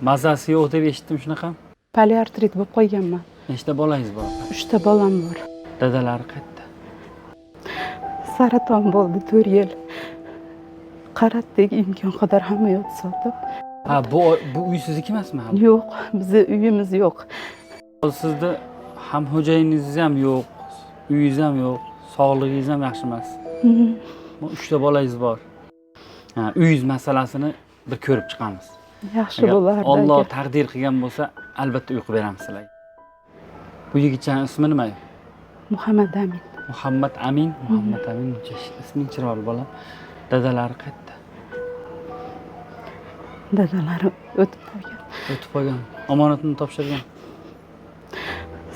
Mazasi yo'q deb eshitdim shunaqa. Poliartrit bo'lib qo'yganman. Nechta bolangiz bor? 3 ta bolam bor. Dadalari qayerda? Saraton bo'ldi 4 yil. Qaratdik, imkon qadar hamma yo'q sotib. Ha, bu uy sizniki emasmi? Yo'q, bizni uyimiz yo'q. Sizda ham xo'jayiningiz ham yo'q, uyingiz ham yo'q, sog'lig'ingiz ham yaxshi emas. 3 ta bolangiz bor. Ha, uyingiz masalasini bir ko'rib chiqamiz. Yaxshi bo'lardi. Alloh taqdir qilgan bo'lsa, albatta uyqu beramiz sizlarga. Bu yigitchaning ismi nima? Muhammad Amin. Muhammad Amin. Muhammad Amin isming chiroyli bola. Dadalari qayerda? Dadalari o'tib qo'ygan. O'tib qo'ygan. Omonatini topshirgan.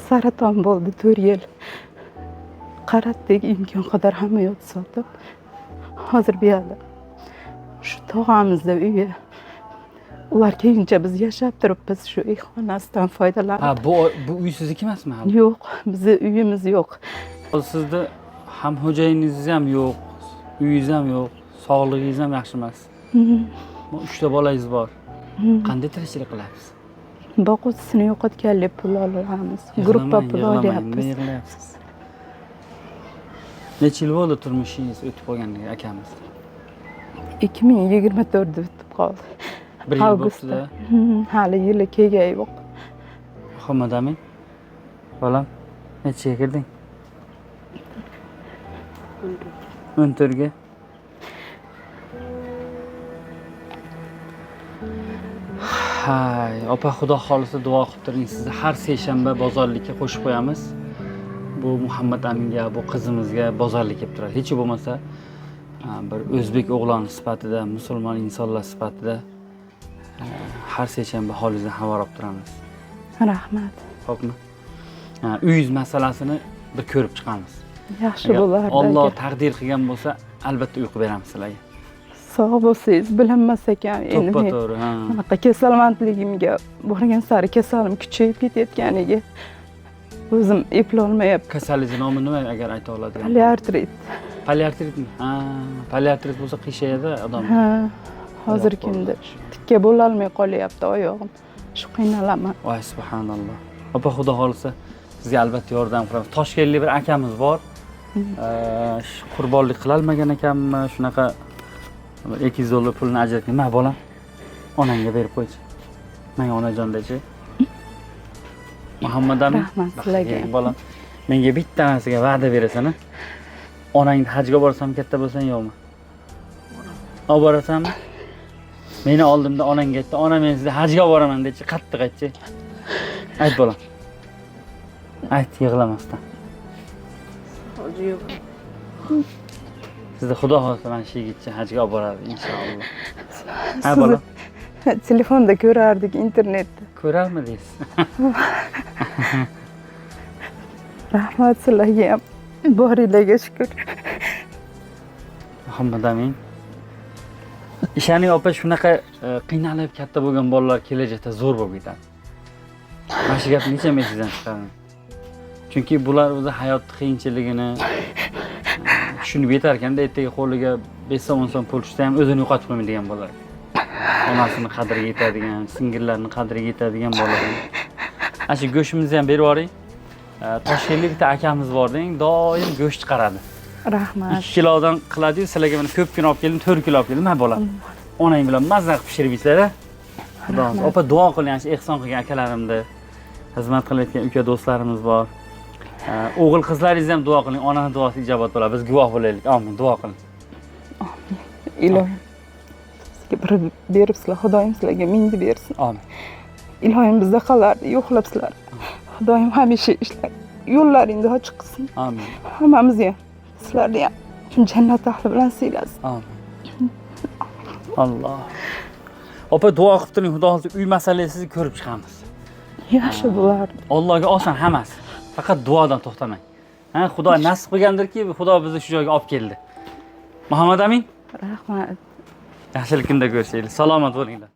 Saraton bo'ldi 4 yil. Qaratdik, imkon qadar hamma yo'q sotib. Hozir bu yerda shu tog'amizda uyi. Ular keyincha biz yashab turibmiz shu uy xonasidan foydalanib. Ha, bu uy sizniki emasmi? Yo'q, bizni uyimiz yo'q. Sizda ham xo'jayiningiz ham yo'q, uyingiz ham yo'q, sog'lig'ingiz ham yaxshi emas. 3 ta bolangiz bor. Qanday tirikchilik qilasiz? Boquvchisini yo'qotganlik pul olamiz. Gruppa pul olyapmiz. Yig'layapsiz. Necha yil bo'ldi turmushingiz o'tib qolganiga akamiz? 2024 da o'tib qoldi. Bir yil bo'ldi-da. Hali yili kelgani yo'q. Muhammad Amin. Bolam, nechaga kirding? 14 ga. Hay, opa xudo xolisa duo qilib turing. Sizni har seshanba bozorlikka qo'shib qo'yamiz. Bu Muhammad Aminga, bu qizimizga bozorlik kelib turadi. Hech bo'lmasa bir o'zbek o'g'loni sifatida, musulmon insonlar sifatida har seshanba holingizdan xabar olib turamiz. Rahmat. Xo'pmi? Uyingiz masalasini bir ko'rib chiqamiz. Yaxshi bo'lardi. Alloh taqdir qilgan bo'lsa, albatta uyqu beramiz sizlarga. Sog' bo'lsangiz bilinmas ekan. To'ppa-to'g'ri, ha. Bunaqa kasalmandligimga borgan sari kasalim kuchayib ketayotganiga o'zim eplolmayapman. Kasallikning nomi nima agar ayta oladigan? Poliartrit. Poliartritmi? Ha, poliartrit bo'lsa qiyshayadi odam. Ha, hozirgi kunda tikka bo'lolmay qolyapti oyog'im. Shu qiynalaman. Voy subhanalloh. Opa xudo xolisa sizga albatta yordam qilamiz. Toshkentlik bir akamiz bor. Qurbonlik qilolmagan ekanmi? Shunaqa $200 pulni ajratgan. "Ma bolam, onangga berib qo'ychi. Menga onajon dechi." Muhammad Amin. Rahmat sizlarga. Bolam, menga bitta narsaga va'da berasan-a? Onangni hajga borsam katta bo'lsan yo'qmi? Olib borasanmi? Meni oldimda onangga aytdi, "Ona, men sizni hajga boraman" dechi, qattiq aytchi. Ayt bolam. Ayt yig'lamasdan. Hoji yo'q. Sizni xudo xolisa mana shu yigitcha hajga olib boradi inshaalloh. Ha bolam. Telefonda ko'rardik, internetda. Ko'rarmidingiz? Rahmat sizlarga ham. Boringlarga shukr. Muhammad Amin. Ishoning opa, shunaqa qiynalib katta bo'lgan bolalar kelajakda zo'r bo'lib ketadi. Mana shu gapni necha mesizdan chiqaring. Chunki bular o'zi hayot qiyinchiligini tushunib yetar ekanda, ertaga qo'liga 5 so'm 10 so'm pul tushsa ham o'zini yo'qotib qo'ymaydigan bolalar. Onasini qadriga yetadigan, singillarning qadriga yetadigan bolalar. Ana shu go'shtimizni ham berib yuboring. Toshkentlik bitta akamiz bor-deng, doim go'sht chiqaradi. Rahmat. 2 kilodan qiladi-yu, sizlarga mana ko'pgina olib keldim, 4 kilo olib keldim. Ha bolam. Onang bilan mazza qilib pishirib yeysizlar-a. Xudo xolisa. Opa duo qiling, shu ehson qilgan akalarimni, xizmat qilayotgan uka do'stlarimiz bor. O'g'il qizlaringiz ham duo qiling, onaning duosi ijobat bo'ladi. Biz guvoh bo'laylik. Amin, duo qiling. Amin. Ilohim sizga bir beribsizlar, Xudoyim sizlarga mingni bersin. Amin. Ilohim bizda qolardi, yo'qlabsizlar. Xudoyim hamisha ishlar yo'llaringni ochiq qilsin. Amin. Hammamizni ham, sizlarni ham jannat ahli bilan siylasin. Amin. Alloh. Opa duo qilib turing, Xudo xolisa uy masalasini ko'rib chiqamiz. Yaxshi bo'lardi. Allohga oson hammasi. Faqat duodan to'xtamang. Ha, Xudo nasib qilgandirki, Xudo bizni shu joyga olib keldi. Muhammad Amin. Rahmat. Yaxshilik kunda ko'rishaylik. Salomat bo'linglar.